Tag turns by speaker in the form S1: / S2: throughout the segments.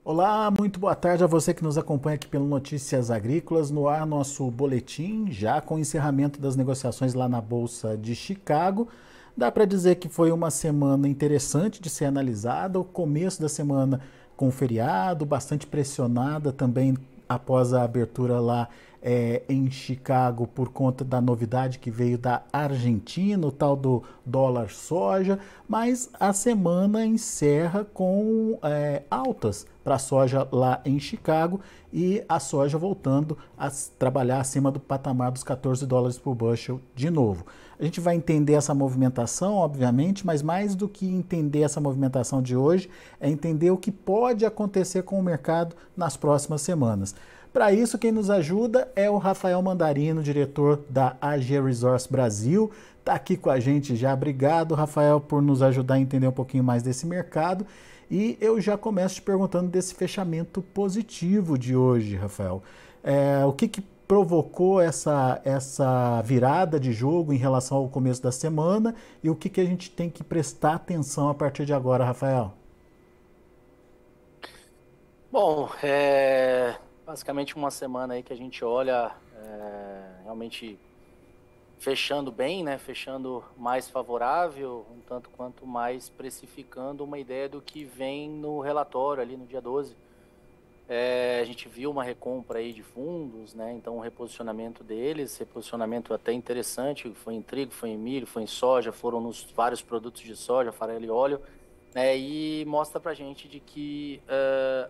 S1: Olá, muito boa tarde a você que nos acompanha aqui pelo Notícias Agrícolas, no ar nosso boletim, já com o encerramento das negociações lá na Bolsa de Chicago. Dá para dizer que foi uma semana interessante de ser analisada, o começo da semana com feriado, bastante pressionada também após a abertura lá em Chicago por conta da novidade que veio da Argentina, o tal do dólar soja, mas a semana encerra com altas para a soja lá em Chicago e a soja voltando a trabalhar acima do patamar dos 14 dólares por bushel de novo. A gente vai entender essa movimentação, obviamente, mas mais do que entender essa movimentação de hoje, é entender o que pode acontecer com o mercado nas próximas semanas. Para isso, quem nos ajuda é o Rafael Mandarino, diretor da AG Resource Brasil. Está aqui com a gente já. Obrigado, Rafael, por nos ajudar a entender um pouquinho mais desse mercado. E eu já começo te perguntando desse fechamento positivo de hoje, Rafael. O que provocou essa virada de jogo em relação ao começo da semana e o que a gente tem que prestar atenção a partir de agora, Rafael?
S2: Bom, basicamente uma semana aí que a gente olha realmente fechando bem, né? Fechando mais favorável, um tanto quanto mais precificando uma ideia do que vem no relatório ali no dia 12. A gente viu uma recompra aí de fundos, né? Então um reposicionamento deles, reposicionamento até interessante, foi em trigo, foi em milho, foi em soja, foram nos vários produtos de soja, farelo e óleo, né? E mostra pra gente de que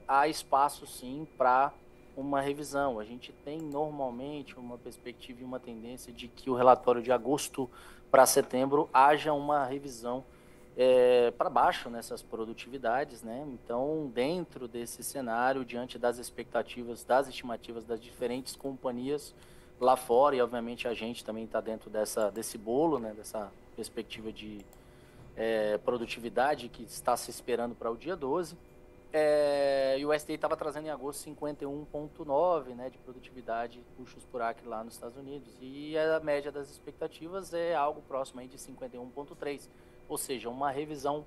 S2: há espaço sim para uma revisão. A gente tem normalmente uma perspectiva e uma tendência de que o relatório de agosto para setembro haja uma revisão para baixo nessas produtividades, né? Então, dentro desse cenário, diante das expectativas, das estimativas das diferentes companhias lá fora, e obviamente a gente também está dentro desse bolo, né? Dessa perspectiva de produtividade que está se esperando para o dia 12. E o USDA estava trazendo em agosto 51,9, né, de produtividade bushels por acre lá nos Estados Unidos. E a média das expectativas é algo próximo aí de 51,3. Ou seja, uma revisão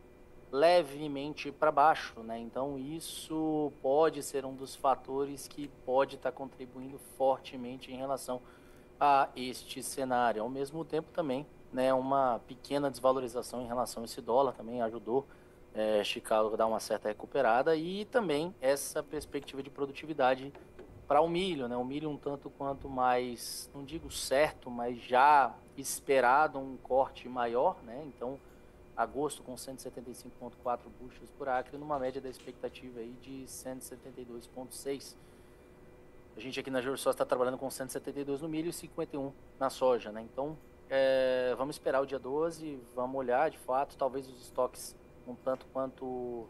S2: levemente para baixo, né? Então isso pode ser um dos fatores que pode estar contribuindo fortemente em relação a este cenário. Ao mesmo tempo também, né, uma pequena desvalorização em relação a esse dólar também ajudou Chicago dar uma certa recuperada, e também essa perspectiva de produtividade para o milho, né? O milho um tanto quanto mais, não digo certo, mas já esperado um corte maior, né? Então agosto com 175,4 bushels por acre, numa média da expectativa aí de 172,6. A gente aqui na Jursó está trabalhando com 172 no milho e 51 na soja, né? Então, vamos esperar o dia 12, vamos olhar de fato, talvez os estoques um tanto quanto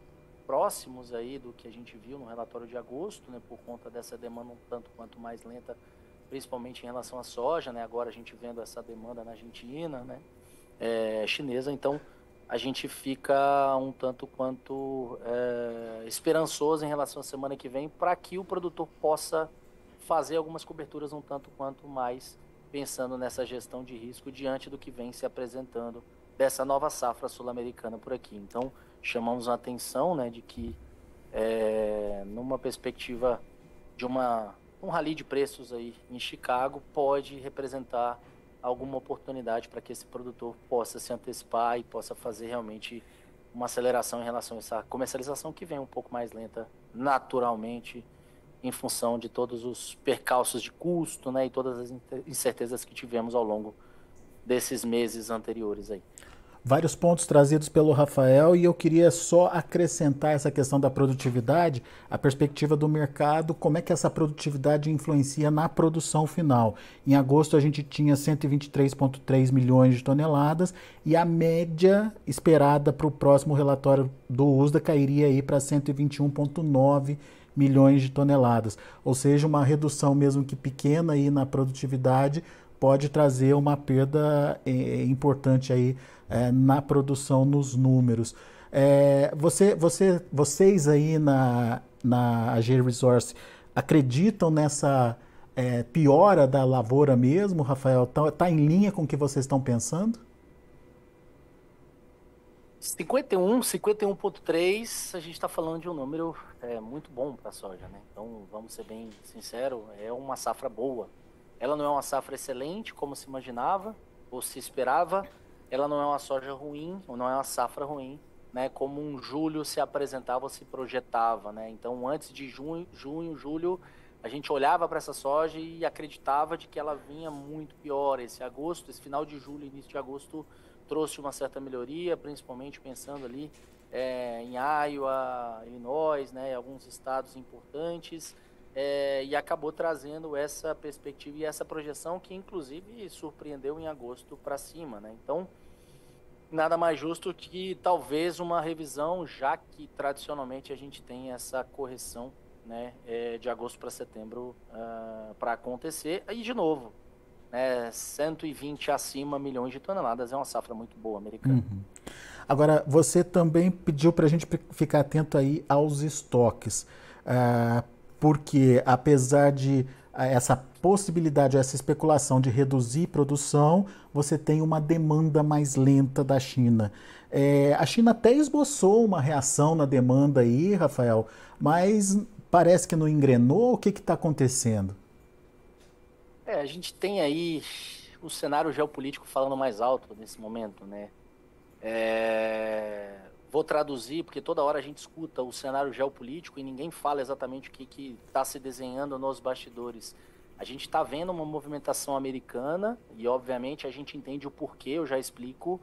S2: próximos aí do que a gente viu no relatório de agosto, né? Por conta dessa demanda um tanto quanto mais lenta, principalmente em relação à soja, né? Agora a gente vendo essa demanda na Argentina, né? Chinesa, então a gente fica um tanto quanto esperançoso em relação à semana que vem para que o produtor possa fazer algumas coberturas um tanto quanto mais pensando nessa gestão de risco diante do que vem se apresentando dessa nova safra sul-americana por aqui. Então chamamos a atenção, né, de que numa perspectiva de um rally de preços aí em Chicago pode representar alguma oportunidade para que esse produtor possa se antecipar e possa fazer realmente uma aceleração em relação a essa comercialização que vem um pouco mais lenta naturalmente em função de todos os percalços de custo, né, e todas as incertezas que tivemos ao longo desses meses anteriores aí.
S1: Vários pontos trazidos pelo Rafael e eu queria só acrescentar essa questão da produtividade, a perspectiva do mercado, como é que essa produtividade influencia na produção final. Em agosto a gente tinha 123,3 milhões de toneladas e a média esperada para o próximo relatório do USDA cairia aí para 121,9 milhões de toneladas, ou seja, uma redução mesmo que pequena aí na produtividade pode trazer uma perda importante aí na produção, nos números. Vocês aí na AG Resource acreditam nessa piora da lavoura mesmo, Rafael? Tá em linha com o que vocês estão pensando?
S2: 51,3, a gente está falando de um número muito bom para a soja, né? Então, vamos ser bem sinceros, é uma safra boa. Ela não é uma safra excelente, como se imaginava ou se esperava. Ela não é uma soja ruim, ou não é uma safra ruim, né? Como um julho se apresentava ou se projetava, né? Então, antes de junho, julho, a gente olhava para essa soja e acreditava de que ela vinha muito pior. Esse final de julho, início de agosto, trouxe uma certa melhoria, principalmente pensando ali em Iowa, Illinois, né? Alguns estados importantes. E acabou trazendo essa perspectiva e essa projeção que, inclusive, surpreendeu em agosto para cima, né? Então, nada mais justo que talvez uma revisão, já que tradicionalmente a gente tem essa correção, né, de agosto para setembro para acontecer. E, de novo, 120 acima milhões de toneladas é uma safra muito boa americana.
S1: Uhum. Agora, você também pediu para a gente ficar atento aí aos estoques. Porque apesar de essa possibilidade, essa especulação de reduzir produção, você tem uma demanda mais lenta da China. A China até esboçou uma reação na demanda aí, Rafael, mas parece que não engrenou. O que está acontecendo?
S2: A gente tem aí o cenário geopolítico falando mais alto nesse momento, né? Vou traduzir, porque toda hora a gente escuta o cenário geopolítico e ninguém fala exatamente o que está se desenhando nos bastidores. A gente está vendo uma movimentação americana e, obviamente, a gente entende o porquê, eu já explico,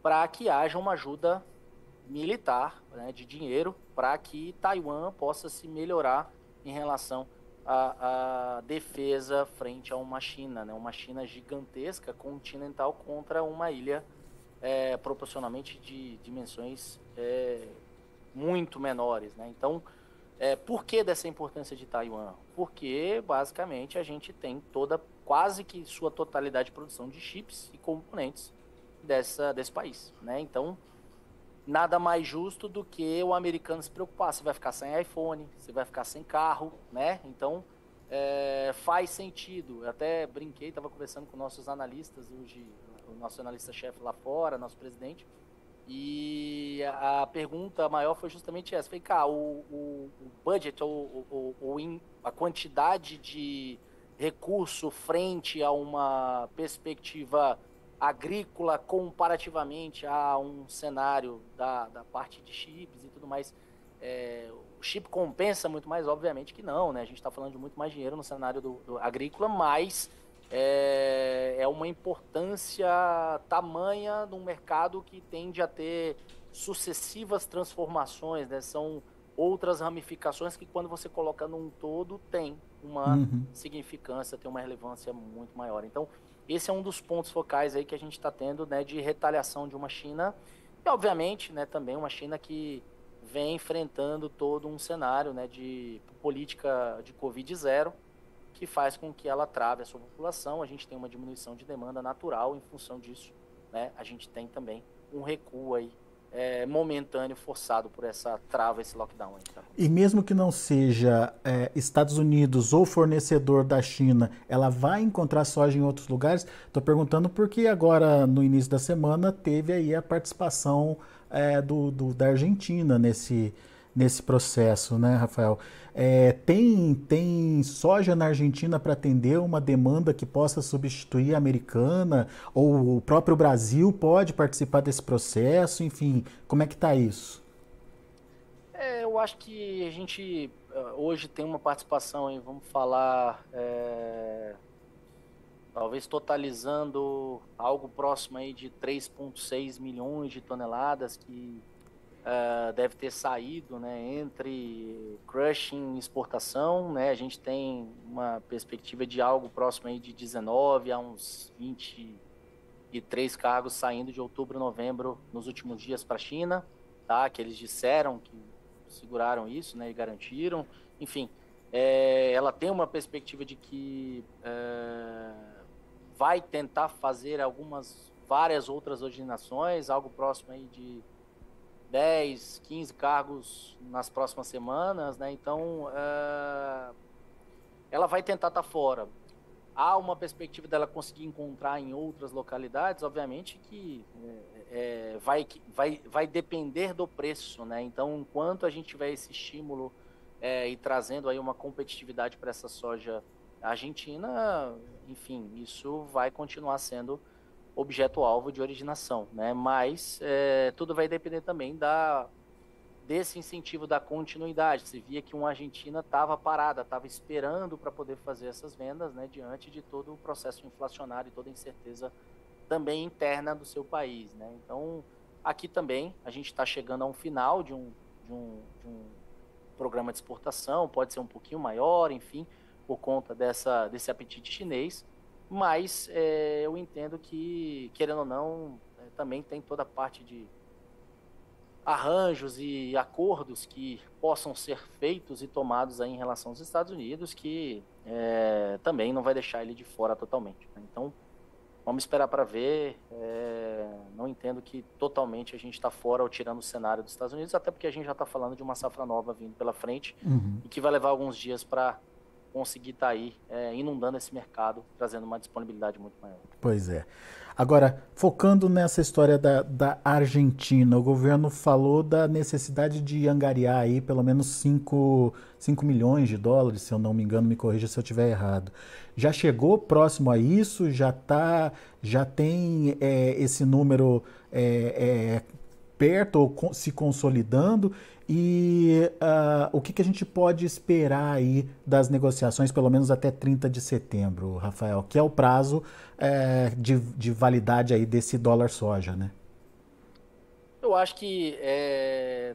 S2: para que haja uma ajuda militar, né, de dinheiro, para que Taiwan possa se melhorar em relação à defesa frente a uma China, né, uma China gigantesca, continental, contra uma ilha proporcionalmente de dimensões muito menores, né? Então, por que dessa importância de Taiwan? Porque, basicamente, a gente tem quase que sua totalidade de produção de chips e componentes desse país, né? Então, nada mais justo do que o americano se preocupar. Você vai ficar sem iPhone, você vai ficar sem carro, né? Então, faz sentido. Eu até brinquei, estava conversando com nossos analistas hoje, o nosso analista-chefe lá fora, nosso presidente, e a pergunta maior foi justamente essa. Falei, cara, o budget, a quantidade de recurso frente a uma perspectiva agrícola comparativamente a um cenário da parte de chips e tudo mais, o chip compensa muito mais? Obviamente que não, né? A gente está falando de muito mais dinheiro no cenário do agrícola, mas é uma importância tamanha num mercado que tende a ter sucessivas transformações, né? São outras ramificações que, quando você coloca num todo, tem uma significância, tem uma relevância muito maior. Então, esse é um dos pontos focais aí que a gente está tendo, né, de retaliação de uma China e, obviamente, né, também uma China que vem enfrentando todo um cenário, né, de política de Covid-0, que faz com que ela trave a sua população. A gente tem uma diminuição de demanda natural em função disso, né? A gente tem também um recuo aí momentâneo forçado por essa trava, esse lockdown aí. Tá?
S1: E mesmo que não seja Estados Unidos ou fornecedor da China, ela vai encontrar soja em outros lugares? Estou perguntando porque agora, no início da semana, teve aí a participação da Argentina nesse processo, né, Rafael? Tem soja na Argentina para atender uma demanda que possa substituir a americana? Ou o próprio Brasil pode participar desse processo? Enfim, como é que está isso?
S2: Eu acho que a gente hoje tem uma participação em, vamos falar, talvez totalizando algo próximo aí de 3,6 milhões de toneladas que deve ter saído, né, entre crushing e exportação, né? A gente tem uma perspectiva de algo próximo aí de 19 a uns 23 cargos saindo de outubro, novembro nos últimos dias para a China, tá? Que eles disseram que seguraram isso, né, e garantiram. Enfim, ela tem uma perspectiva de que vai tentar fazer várias outras originações, algo próximo aí de 10, 15 cargos nas próximas semanas, né? Então, ela vai tentar estar fora. Há uma perspectiva dela conseguir encontrar em outras localidades, obviamente que vai depender do preço, né? Então, enquanto a gente tiver esse estímulo e trazendo aí uma competitividade para essa soja argentina, enfim, isso vai continuar sendo objeto-alvo de originação, né? Mas tudo vai depender também desse incentivo da continuidade. Você via que uma Argentina estava parada, estava esperando para poder fazer essas vendas, né? Diante de todo o processo inflacionário e toda a incerteza também interna do seu país, né? Então, aqui também a gente está chegando a um final de um programa de exportação, pode ser um pouquinho maior, enfim, por conta desse apetite chinês, mas eu entendo que, querendo ou não, também tem toda a parte de arranjos e acordos que possam ser feitos e tomados aí em relação aos Estados Unidos, que também não vai deixar ele de fora totalmente, né? Então, vamos esperar para ver. Não entendo que totalmente a gente está fora ou tirando o cenário dos Estados Unidos, até porque a gente já está falando de uma safra nova vindo pela frente e que vai levar alguns dias para conseguir estar aí inundando esse mercado, trazendo uma disponibilidade muito maior.
S1: Pois é. Agora, focando nessa história da Argentina, o governo falou da necessidade de angariar aí pelo menos 5 milhões de dólares, se eu não me engano, me corrija se eu estiver errado. Já chegou próximo a isso? Já tem esse número perto ou se consolidando? E o que a gente pode esperar aí das negociações, pelo menos até 30 de setembro, Rafael, que é o prazo de validade aí desse dólar soja, né?
S2: Eu acho que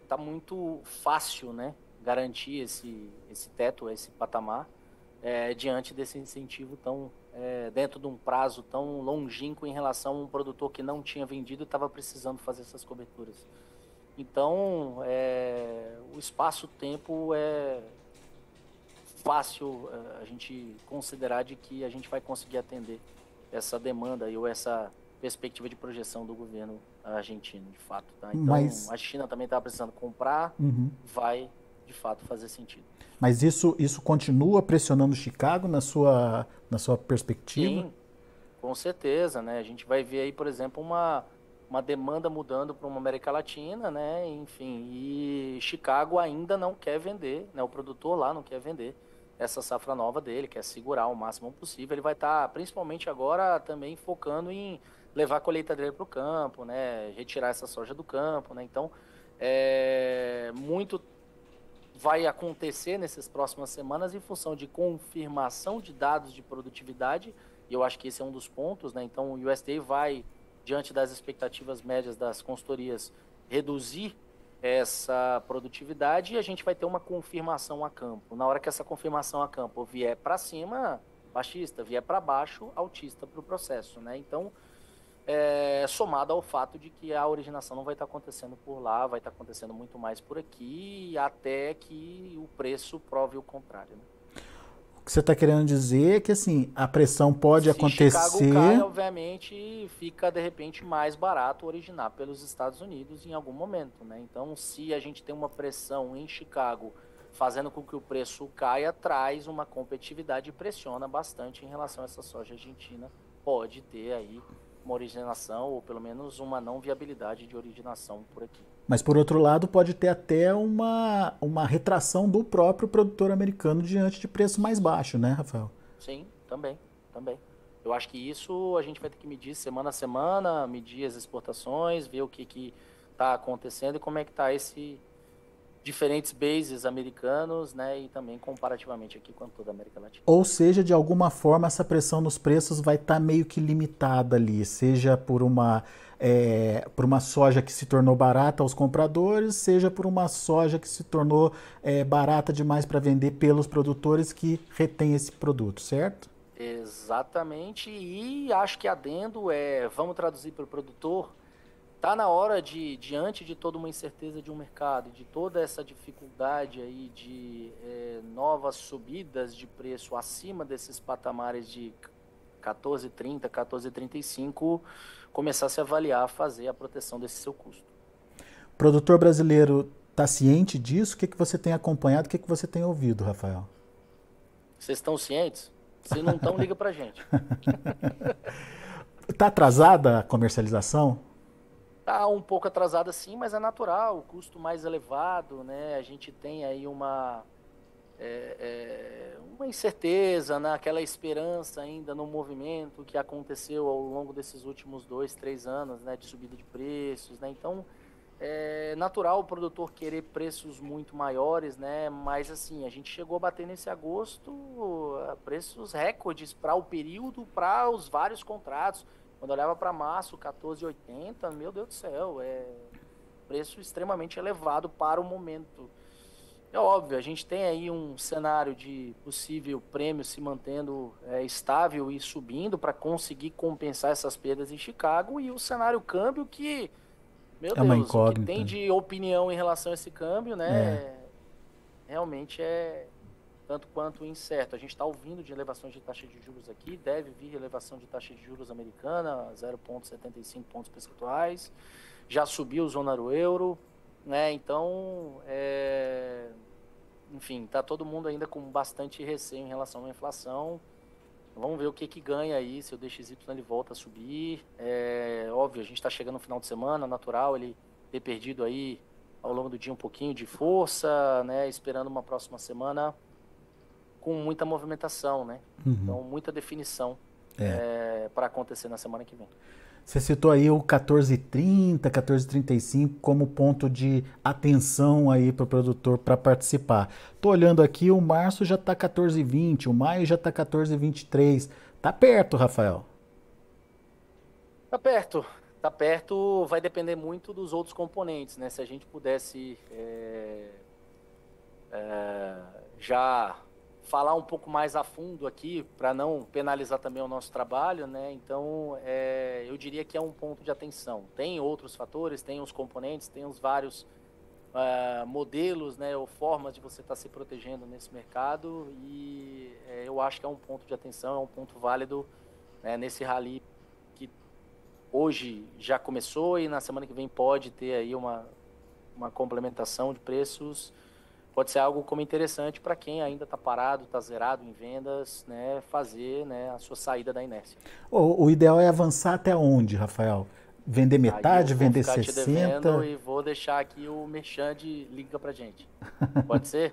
S2: tá muito fácil, né, garantir esse teto, esse patamar, diante desse incentivo tão dentro de um prazo tão longínquo em relação a um produtor que não tinha vendido e estava precisando fazer essas coberturas. Então, o espaço-tempo é fácil a gente considerar de que a gente vai conseguir atender essa demanda ou essa perspectiva de projeção do governo argentino, de fato. Tá? Então, a China também estava precisando comprar, vai, de fato, fazer sentido.
S1: Mas isso continua pressionando Chicago na sua perspectiva?
S2: Sim, com certeza, né? A gente vai ver aí, por exemplo, uma demanda mudando para uma América Latina, né? Enfim, e Chicago ainda não quer vender, né? O produtor lá não quer vender essa safra nova dele, quer segurar o máximo possível. Ele vai estar, principalmente agora, também focando em levar a colheitadeira para o campo, né? Retirar essa soja do campo, né? Então, muito vai acontecer nessas próximas semanas em função de confirmação de dados de produtividade, e eu acho que esse é um dos pontos, né? Então, o USDA vai, diante das expectativas médias das consultorias, reduzir essa produtividade e a gente vai ter uma confirmação a campo. Na hora que essa confirmação a campo vier para cima, baixista, vier para baixo, altista para o processo, né? Então, somado ao fato de que a originação não vai estar acontecendo por lá, vai estar acontecendo muito mais por aqui, até que o preço prove o contrário, né?
S1: O que você está querendo dizer é que assim, a pressão pode acontecer.
S2: Se Chicago cai, obviamente, fica de repente mais barato originar pelos Estados Unidos em algum momento, né? Então, se a gente tem uma pressão em Chicago fazendo com que o preço caia, traz uma competitividade e pressiona bastante em relação a essa soja argentina. Pode ter aí uma originação ou pelo menos uma não viabilidade de originação por aqui.
S1: Mas, por outro lado, pode ter até uma retração do próprio produtor americano diante de preço mais baixo, né, Rafael?
S2: Sim, também. Eu acho que isso a gente vai ter que medir semana a semana, medir as exportações, ver o que está acontecendo e como é que está diferentes bases americanos, né, e também comparativamente aqui com toda a América Latina.
S1: Ou seja, de alguma forma essa pressão nos preços vai estar meio que limitada ali, seja por uma soja que se tornou barata aos compradores, seja por uma soja que se tornou barata demais para vender pelos produtores que retêm esse produto, certo?
S2: Exatamente, e acho que adendo vamos traduzir para o produtor. Tá na hora diante de toda uma incerteza de um mercado, de toda essa dificuldade aí de novas subidas de preço acima desses patamares de 14,30, 14,35, começar a se avaliar, fazer a proteção desse seu custo.
S1: O produtor brasileiro está ciente disso? O que você tem acompanhado? O que você tem ouvido, Rafael?
S2: Vocês estão cientes? Se não estão, liga pra gente.
S1: Está atrasada a comercialização?
S2: Está um pouco atrasada sim, mas é natural, o custo mais elevado, né? A gente tem aí uma incerteza, né? Aquela esperança ainda no movimento que aconteceu ao longo desses últimos 2, 3 anos, né? De subida de preços, né? Então, é natural o produtor querer preços muito maiores, né? Mas assim, a gente chegou a bater nesse agosto preços recordes para o período, para os vários contratos. Quando eu olhava para março, 14,80, meu Deus do céu, preço extremamente elevado para o momento. É óbvio, a gente tem aí um cenário de possível prêmio se mantendo estável e subindo para conseguir compensar essas perdas em Chicago, e o cenário câmbio que, meu
S1: É uma
S2: Deus, o que
S1: incógnita.
S2: tem de opinião em relação a esse câmbio, né, realmente é tanto quanto incerto. A gente está ouvindo de elevações de taxa de juros aqui, deve vir elevação de taxa de juros americana, 0,75 pontos percentuais, já subiu o zona euro, né? Então, enfim, está todo mundo ainda com bastante receio em relação à inflação. Vamos ver o que ganha aí, se o DXY ele volta a subir. Óbvio, a gente está chegando no final de semana, natural ele ter perdido aí ao longo do dia um pouquinho de força, né? Esperando uma próxima semana com muita movimentação, né?
S1: Uhum.
S2: Então, muita definição para acontecer na semana que vem.
S1: Você citou aí o 14,30, 14,35 como ponto de atenção aí para o produtor para participar. Tô olhando aqui, o março já está 14,20, o maio já está 14,23. Tá perto, Rafael.
S2: Tá perto, vai depender muito dos outros componentes, né? Se a gente pudesse já falar um pouco mais a fundo aqui, para não penalizar também o nosso trabalho, né? Então, eu diria que é um ponto de atenção. Tem outros fatores, tem os componentes, tem os vários modelos, né, ou formas de você estar se protegendo nesse mercado, e eu acho que é um ponto de atenção, é um ponto válido, né, nesse rally que hoje já começou e na semana que vem pode ter aí uma complementação de preços. Pode ser algo como interessante para quem ainda está parado, está zerado em vendas, né, fazer, né, a sua saída da inércia.
S1: O ideal é avançar até onde, Rafael? Vender metade, vender 60%?
S2: Te devendo e vou deixar aqui o merchan de liga pra gente. Pode ser?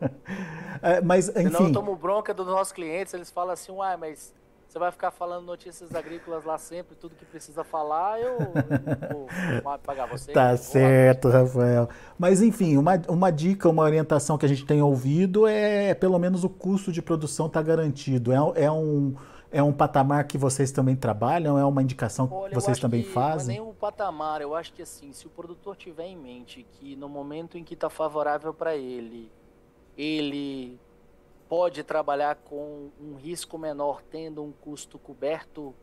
S1: Mas, enfim...
S2: Senão eu tomo bronca dos nossos clientes, eles falam assim, mas você vai ficar falando notícias agrícolas lá sempre, tudo que precisa falar, eu vou pagar você.
S1: Tá certo, Rafael. Mas, enfim, uma dica, uma orientação que a gente tem ouvido pelo menos o custo de produção tá garantido. É um patamar que vocês também trabalham? É uma indicação que vocês também fazem?
S2: Não é nem o patamar, eu acho que assim, se o produtor tiver em mente que no momento em que está favorável para ele pode trabalhar com um risco menor, tendo um custo coberto,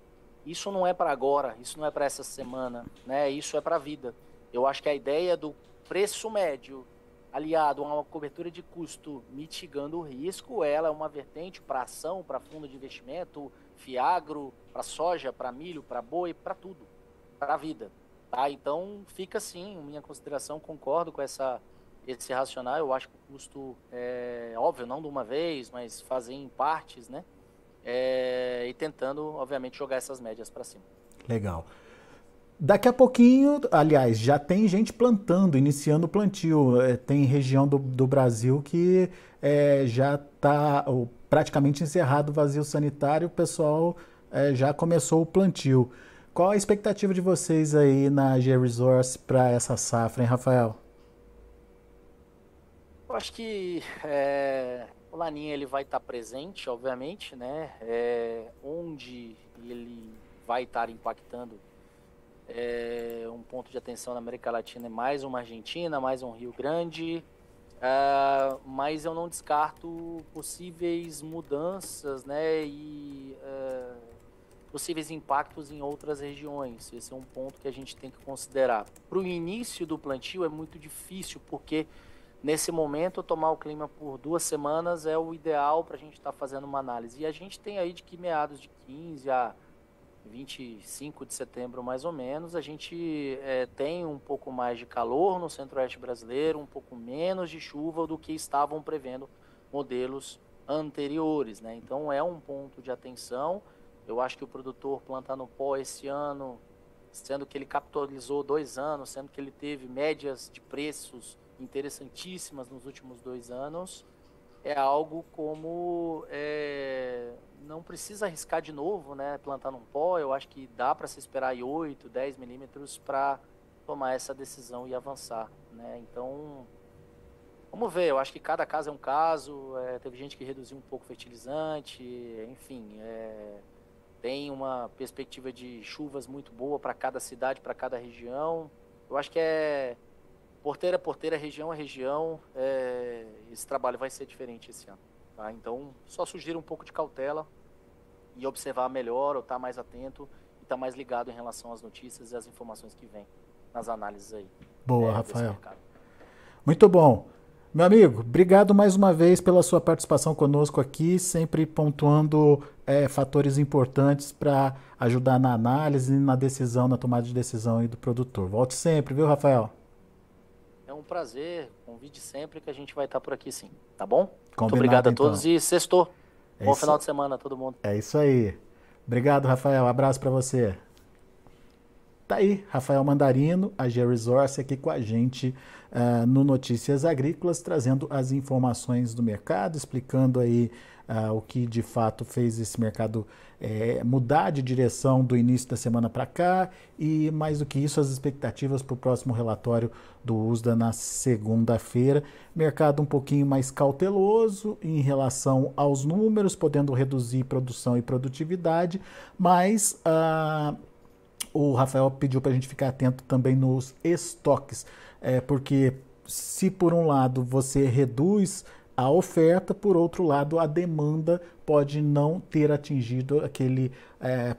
S2: isso não é para agora, isso não é para essa semana, né? Isso é para a vida. Eu acho que a ideia do preço médio aliado a uma cobertura de custo mitigando o risco, ela é uma vertente para ação, para fundo de investimento, fiagro, para soja, para milho, para boi, para tudo, para a vida. Tá? Então, fica assim, minha consideração, concordo com esse racional. Eu acho que o custo óbvio, não de uma vez, mas fazer em partes, né? E tentando, obviamente, jogar essas médias para cima.
S1: Legal. Daqui a pouquinho, aliás, já tem gente plantando, iniciando o plantio. Tem região do Brasil que já está praticamente encerrado o vazio sanitário, o pessoal já começou o plantio. Qual a expectativa de vocês aí na G-Resource para essa safra, hein, Rafael?
S2: acho que o Laninha ele vai estar presente, obviamente, né? Onde ele vai estar impactando um ponto de atenção na América Latina é mais uma Argentina, mais um Rio Grande, mas eu não descarto possíveis mudanças, né? E possíveis impactos em outras regiões. Esse é um ponto que a gente tem que considerar. Para o início do plantio é muito difícil, porque nesse momento tomar o clima por 2 semanas é o ideal para a gente estar fazendo uma análise. E a gente tem aí de que meados de 15 a 25 de setembro, mais ou menos, a gente tem um pouco mais de calor no centro-oeste brasileiro, um pouco menos de chuva do que estavam prevendo modelos anteriores, né? Então é um ponto de atenção. Eu acho que o produtor plantando pó esse ano, sendo que ele capitalizou 2 anos, sendo que ele teve médias de preços interessantíssimas nos últimos 2 anos, é algo como não precisa arriscar de novo, né, plantar num pó. Eu acho que dá para se esperar aí 8, 10 milímetros para tomar essa decisão e avançar, né? Então, vamos ver. Eu acho que cada caso é um caso. Teve gente que reduziu um pouco o fertilizante, enfim, tem uma perspectiva de chuvas muito boa para cada cidade, para cada região. Eu acho que porteira a porteira, região a região, esse trabalho vai ser diferente esse ano. Tá? Então, só sugiro um pouco de cautela e observar melhor, ou estar mais atento e estar mais ligado em relação às notícias e às informações que vêm nas análises aí.
S1: Boa, Rafael. Muito bom. Meu amigo, obrigado mais uma vez pela sua participação conosco aqui, sempre pontuando fatores importantes para ajudar na análise e na decisão, na tomada de decisão aí do produtor. Volte sempre, viu, Rafael?
S2: É um prazer, convide sempre que a gente vai estar por aqui sim, tá bom?
S1: Combinado,
S2: muito obrigado a
S1: então.
S2: todos e sextou. Bom final de semana a todo mundo.
S1: É isso aí. Obrigado, Rafael. Abraço para você. Tá aí, Rafael Mandarino, a G-Resource, aqui com a gente no Notícias Agrícolas, trazendo as informações do mercado, explicando aí o que de fato fez esse mercado mudar de direção do início da semana para cá e, mais do que isso, as expectativas para o próximo relatório do USDA na segunda-feira. Mercado um pouquinho mais cauteloso em relação aos números, podendo reduzir produção e produtividade, mas o Rafael pediu para a gente ficar atento também nos estoques, porque se por um lado você reduz a oferta, por outro lado a demanda pode não ter atingido aquele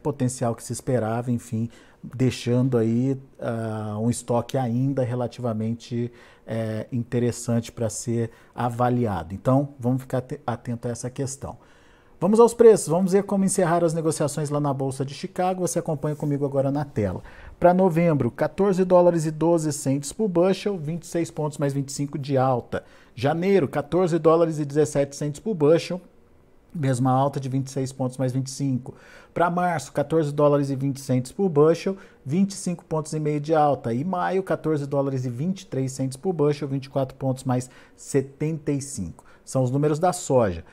S1: potencial que se esperava, enfim, deixando aí um estoque ainda relativamente interessante para ser avaliado. Então vamos ficar atento a essa questão. Vamos aos preços, vamos ver como encerraram as negociações lá na Bolsa de Chicago. Você acompanha comigo agora na tela. Para novembro, 14 dólares e 12 centes por bushel, 26 pontos mais 25 de alta. Janeiro, 14 dólares e 17 centes por bushel, mesma alta de 26 pontos mais 25. Para março, 14 dólares e 20 centes por bushel, 25 pontos e meio de alta. E maio, 14 dólares e 23 centes por bushel, 24 pontos mais 75. São os números da soja.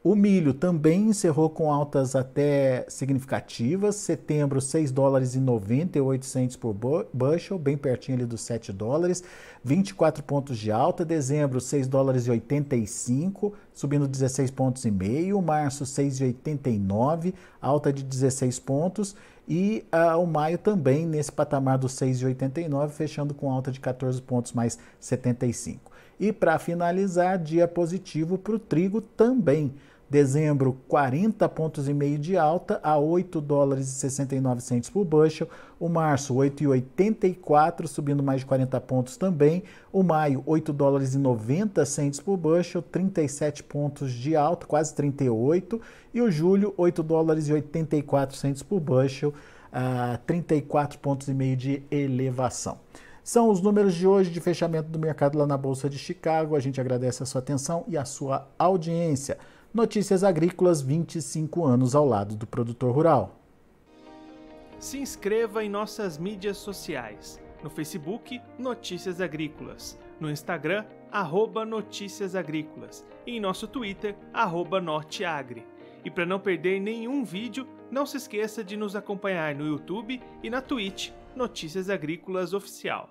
S1: O milho também encerrou com altas até significativas. Setembro, 6 dólares e 98 centes por bushel, bem pertinho ali dos 7 dólares. 24 pontos de alta. Dezembro, 6 dólares e 85, subindo 16 pontos e meio. Março, 6,89, alta de 16 pontos. E o maio também nesse patamar dos 6,89, fechando com alta de 14 pontos mais 75. E para finalizar, dia positivo para o trigo também. Dezembro, 40 pontos e meio de alta a 8 dólares e 69 centes por bushel. O março, 8,84, subindo mais de 40 pontos também. O maio, 8 dólares e 90 centes por bushel, 37 pontos de alta, quase 38. E o julho, 8 dólares e 84 centes por bushel, 34 pontos e meio de elevação. São os números de hoje de fechamento do mercado lá na Bolsa de Chicago. A gente agradece a sua atenção e a sua audiência. Notícias Agrícolas, 25 anos ao lado do produtor rural.
S3: Se inscreva em nossas mídias sociais. No Facebook, Notícias Agrícolas. No Instagram, @Notícias Agrícolas. E em nosso Twitter, @Norteagri. E para não perder nenhum vídeo, não se esqueça de nos acompanhar no YouTube e na Twitch, Notícias Agrícolas Oficial.